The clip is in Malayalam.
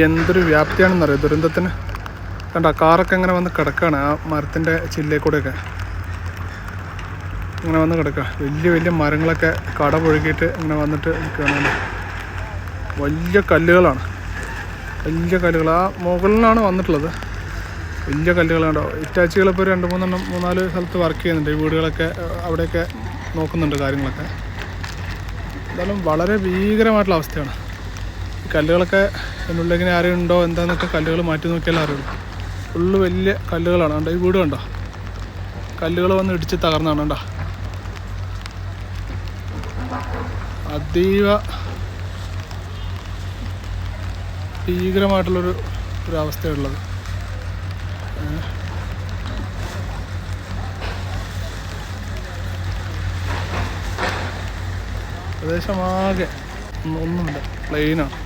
എന്തൊരു വ്യാപ്തിയാണെന്നറിയാം ദുരന്തത്തിന്. കണ്ട കാറൊക്കെ ഇങ്ങനെ വന്ന് കിടക്കുകയാണ് ആ മരത്തിൻ്റെ ചില്ലേക്കൂടെയൊക്കെ ഇങ്ങനെ വന്ന് കിടക്കുക. വലിയ വലിയ മരങ്ങളൊക്കെ കട പൊഴുകിയിട്ട് ഇങ്ങനെ വന്നിട്ട് നിൽക്കുകയാണ്. വലിയ കല്ലുകളാണ്, വലിയ കല്ലുകൾ. ആ മുകളിലാണ് വന്നിട്ടുള്ളത്. വലിയ കല്ലുകളുണ്ടോ. ഇറ്റാച്ചികളിപ്പോൾ 2-3 സ്ഥലത്ത് വർക്ക് ചെയ്യുന്നുണ്ട്. ഈ വീടുകളൊക്കെ അവിടെയൊക്കെ നോക്കുന്നുണ്ട് കാര്യങ്ങളൊക്കെ. എന്തായാലും വളരെ ഭീകരമായിട്ടുള്ള അവസ്ഥയാണ്. ഈ കല്ലുകളൊക്കെ എന്നുള്ളിങ്ങനെ ആരും ഉണ്ടോ എന്താണെന്നൊക്കെ കല്ലുകൾ മാറ്റി നോക്കിയാലും അറിയുള്ളൂ. ഫുള്ള് വലിയ കല്ലുകളാണ്. കണ്ടോ ഈ വീട് കണ്ടോ, കല്ലുകൾ വന്ന് ഇടിച്ച് തകർന്നാണ്. കണ്ടോ അതീവ ഭീകരമായിട്ടുള്ളൊരു അവസ്ഥയുള്ളത്. പ്രദേശമാകെ ഒന്നുമില്ല, പ്ലെയിനാണ്.